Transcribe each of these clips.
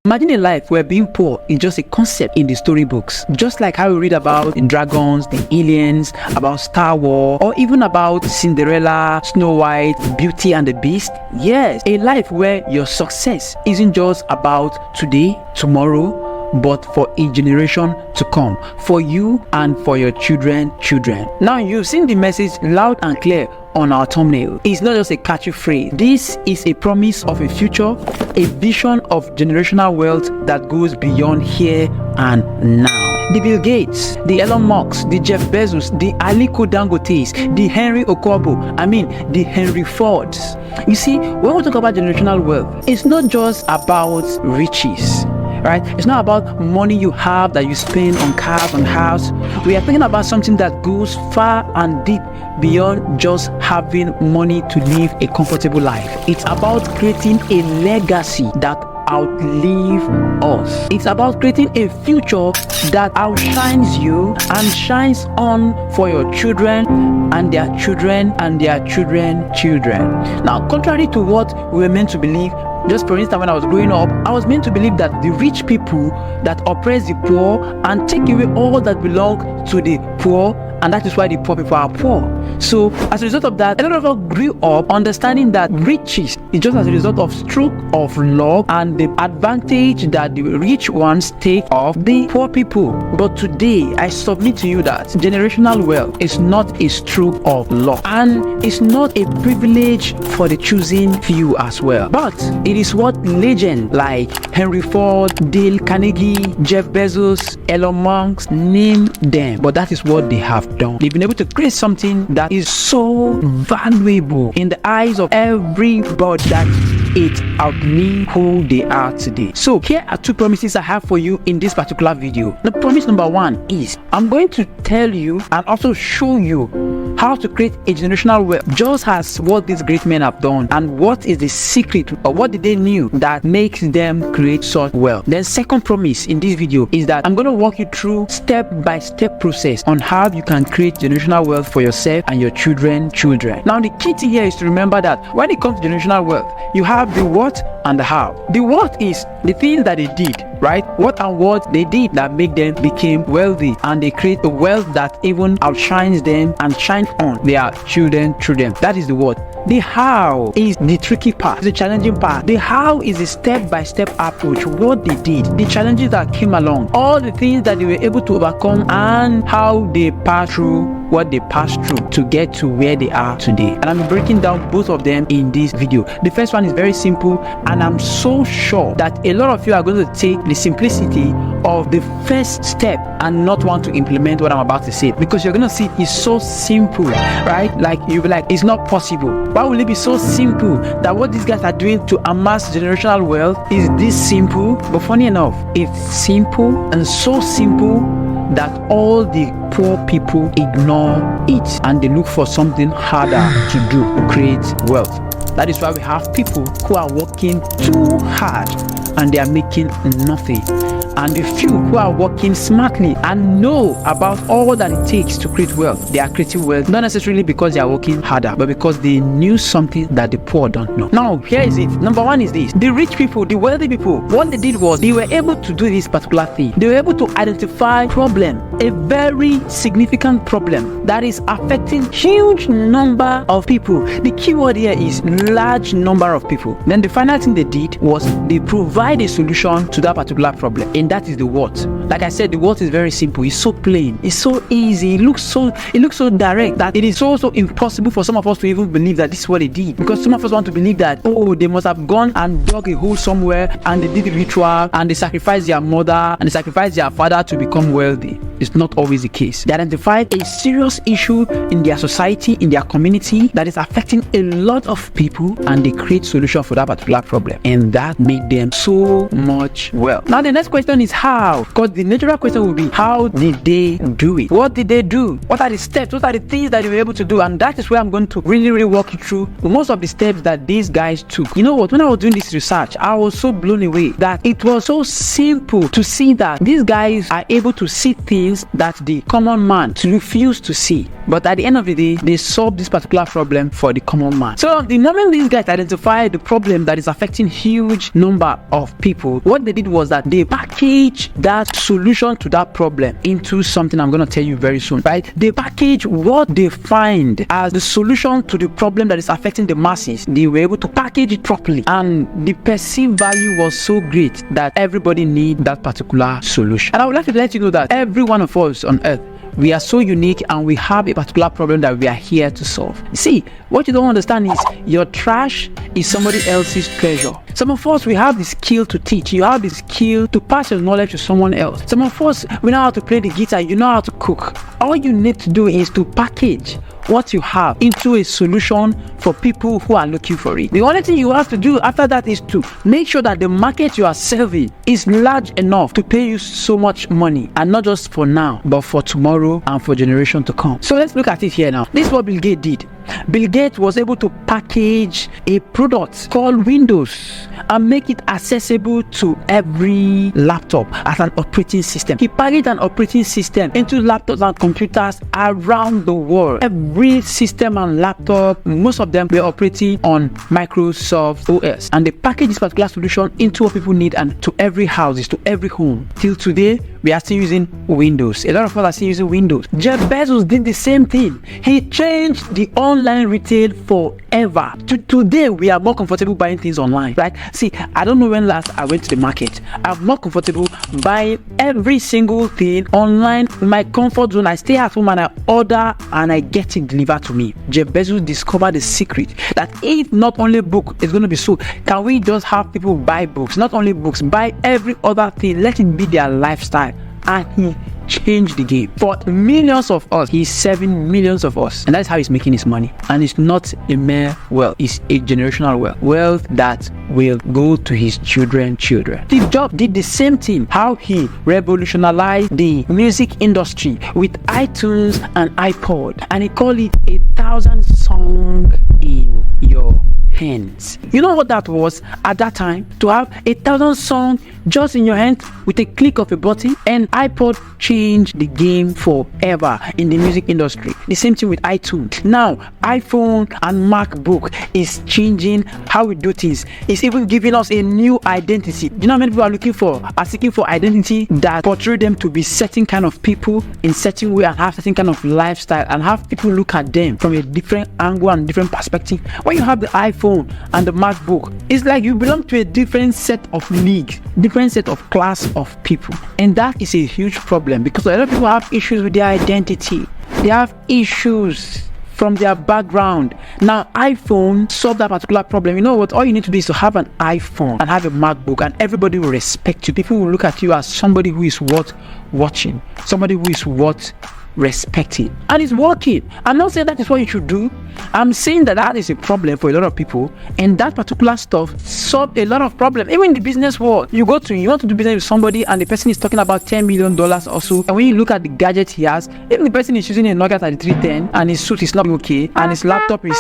Imagine a life where being poor is just a concept in the storybooks. Just like how we read about the dragons, the aliens, about Star Wars, or even about Cinderella, Snow White, Beauty and the Beast. Yes, a life where your success isn't just about today, tomorrow, but for a generation to come, for you and for your children. Now you've seen the message loud and clear on our thumbnail. It's not just a catchy phrase. This is a promise of a future, a vision of generational wealth that goes beyond here and now. The Bill Gates, the Elon Musk, the Jeff Bezos, the Aliko Dangotes, the Henry Okooboh, the Henry Fords. You see, when we talk about generational wealth, it's not just about riches. Right? It's not about money you have that you spend on cars, on house. We are thinking about something that goes far and deep beyond just having money to live a comfortable life. It's about creating a legacy that outlive us. It's about creating a future that outshines you and shines on for your children and their children and their children. Now, contrary to what we were meant to believe, just for instance, when I was growing up, I was meant to believe that the rich people that oppress the poor and take away all that belong to the poor, and that is why the poor people are poor. So as a result of that, a lot of us grew up understanding that riches is just as a result of stroke of luck and the advantage that the rich ones take of the poor people. But today, I submit to you that generational wealth is not a stroke of luck, and it's not a privilege for the choosing few as well, but it is what legends like Henry Ford, Dale Carnegie, Jeff Bezos, Elon Musk, name them. But that is what they have done. They've been able to create something that is so valuable in the eyes of everybody that it outlive who they are today. So here are two promises I have for you in this particular video. The promise number one is I'm going to tell you and also show you how to create a generational wealth, just as what these great men have done, and what is the secret or what did they knew that makes them create such wealth. Then second promise in this video is that I'm going to walk you through step-by-step process on how you can create generational wealth for yourself and your children. Now the key thing here is to remember that when it comes to generational wealth, you have the what and the how. The what is the things that they did, right? What and what they did that make them became wealthy, and they create a wealth that even outshines them and shines on their children. That is the what. The how is the tricky part, the challenging part. The how is the step-by-step approach, what they did, the challenges that came along, all the things that they were able to overcome, and how they passed through what they passed through to get to where they are today. And I'm breaking down both of them in this video. The first one is very simple, and I'm so sure that a lot of you are going to take the simplicity of the first step and not want to implement what I'm about to say, because you're going to see it's so simple, right? Like you'll be like, it's not possible. Why will it be so simple that what these guys are doing to amass generational wealth is this simple? But funny enough, it's simple, and so simple that all the poor people ignore it and they look for something harder to do to create wealth. That is why we have people who are working too hard and they are making nothing, and the few who are working smartly and know about all that it takes to create wealth, they are creating wealth, not necessarily because they are working harder, but because they knew something that the poor don't know. Now here is it. Number one is this: the rich people, the wealthy people, what they did was they were able to do this particular thing. They were able to identify problem, a very significant problem that is affecting huge number of people. The key word here is large number of people. Then the final thing they did was they provide a solution to that particular problem, and that is the what. Like I said, the what is very simple. It's so plain, it's so easy, it looks so direct that it is so impossible for some of us to even believe that this is what they did, because some of us want to believe that, oh, they must have gone and dug a hole somewhere and they did the ritual and they sacrificed their mother and they sacrificed their father to become wealthy. It's not always the case. They identified a serious issue in their society, in their community, that is affecting a lot of people, and they create solution for that particular problem, and that made them so much wealth. Now the next question is how, because the natural question will be, how did they do it? What did they do? What are the steps? What are the things that they were able to do? And that is where I'm going to really walk you through most of the steps that these guys took. You know what, when I was doing this research, I was so blown away that it was so simple to see that these guys are able to see things things that the common man refuse to see. But at the end of the day, they solve this particular problem for the common man. So the moment these guys identified the problem that is affecting huge number of people, what they did was that they package that solution to that problem into something I'm going to tell you very soon, right? They package what they find as the solution to the problem that is affecting the masses. They were able to package it properly, and the perceived value was so great that everybody need that particular solution. And I would like to let you know that every one of us on earth, we are so unique and we have a particular problem that we are here to solve. See, what you don't understand is your trash is somebody else's treasure. Some of us, we have the skill to teach. You have the skill to pass your knowledge to someone else. Some of us, we know how to play the guitar. You know how to cook. All you need to do is to package what you have into a solution for people who are looking for it. The only thing you have to do after that is to make sure that the market you are serving is large enough to pay you so much money, and not just for now, but for tomorrow and for generation to come. So let's look at it here now. This is what Bill Gates did. Bill Gates was able to package a product called Windows and make it accessible to every laptop as an operating system. He packaged an operating system into laptops and computers around the world. Every system and laptop, most of them were operating on Microsoft OS, and they packaged this particular solution into what people need and to every house, to every home. Till today, we are still using Windows. A lot of us are still using Windows. Jeff Bezos did the same thing. He changed the online retail forever. Today, we are more comfortable buying things online, right? See, I don't know when last I went to the market. I'm more comfortable buying every single thing online in my comfort zone. I stay at home and I order and I get it delivered to me. Jeff Bezos discovered the secret that if not only book is going to be sold, can we just have people buy books? Not only books, buy every other thing. Let it be their lifestyle. And he changed the game for millions of us. He's serving millions of us, and that's how he's making his money. And it's not a mere wealth, it's a generational wealth that will go to his children. Steve Jobs did the same thing. How he revolutionized the music industry with iTunes and iPod, and he called it 1,000 songs in your hands. You know what that was at that time? To have 1,000 songs just in your hands with a click of a button. And iPod changed the game forever in the music industry. The same thing with iTunes. Now iPhone and MacBook is changing how we do things. It's even giving us a new identity. You know how many people are seeking for identity that portray them to be certain kind of people in certain way and have certain kind of lifestyle, and have people look at them from a different angle and different perspective. When you have the iPhone and the MacBook, it's like you belong to a different set of league, different set of class of people. And that is a huge problem, because a lot of people have issues with their identity. They have issues from their background. Now iPhone solved that particular problem. You know what? All you need to do is to have an iPhone and have a MacBook, and everybody will respect you. People will look at you as somebody who is worth watching, somebody who is worth respecting, and it's working. I'm not saying that is what you should do. I'm saying that is a problem for a lot of people, and that particular stuff solved a lot of problems. Even in the business world, you want to do business with somebody and the person is talking about $10 million or so, and when you look at the gadget he has, even the person is using a Nokia 3310 and his suit is not okay, and his laptop is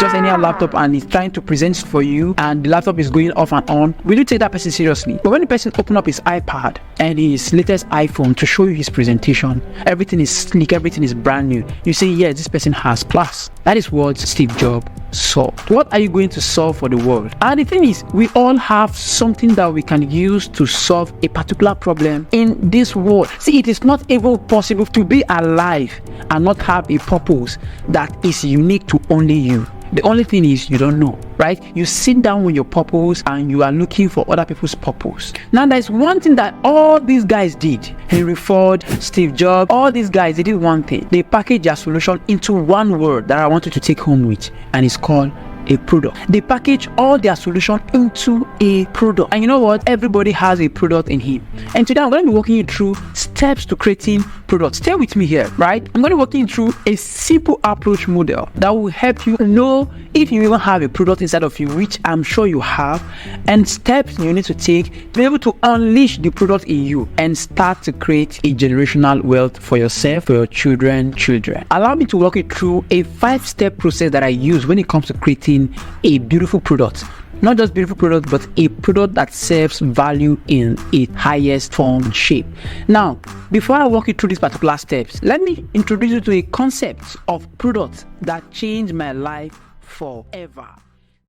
just any laptop, and he's trying to present for you, and the laptop is going off and on, will you take that person seriously? But when the person open up his iPad and his latest iPhone to show you his presentation, everything is sleek, everything is brand new, you say, yes, this person has class. That is what Steve Jobs solved. What are you going to solve for the world? And the thing is, we all have something that we can use to solve a particular problem in this world. See, it is not even possible to be alive and not have a purpose that is unique to only you. The only thing is you don't know, right? You sit down with your purpose and you are looking for other people's purpose. Now, there's one thing that all these guys did. Henry Ford, Steve Jobs, all these guys, they did one thing. They packaged their solution into one word that I want you to take home with, and it's called a product. They package all their solution into a product. And you know what? Everybody has a product in him. And today I'm going to be walking you through steps to creating products. Stay with me here, right? I'm going to be walking you through a simple approach model that will help you know if you even have a product inside of you, which I'm sure you have, and steps you need to take to be able to unleash the product in you and start to create a generational wealth for yourself, for your children. Allow me to walk you through a 5-step process that I use when it comes to creating creating a beautiful product. Not just beautiful product, but a product that serves value in its highest form and shape. Now, before I walk you through these particular steps, let me introduce you to a concept of product that changed my life forever.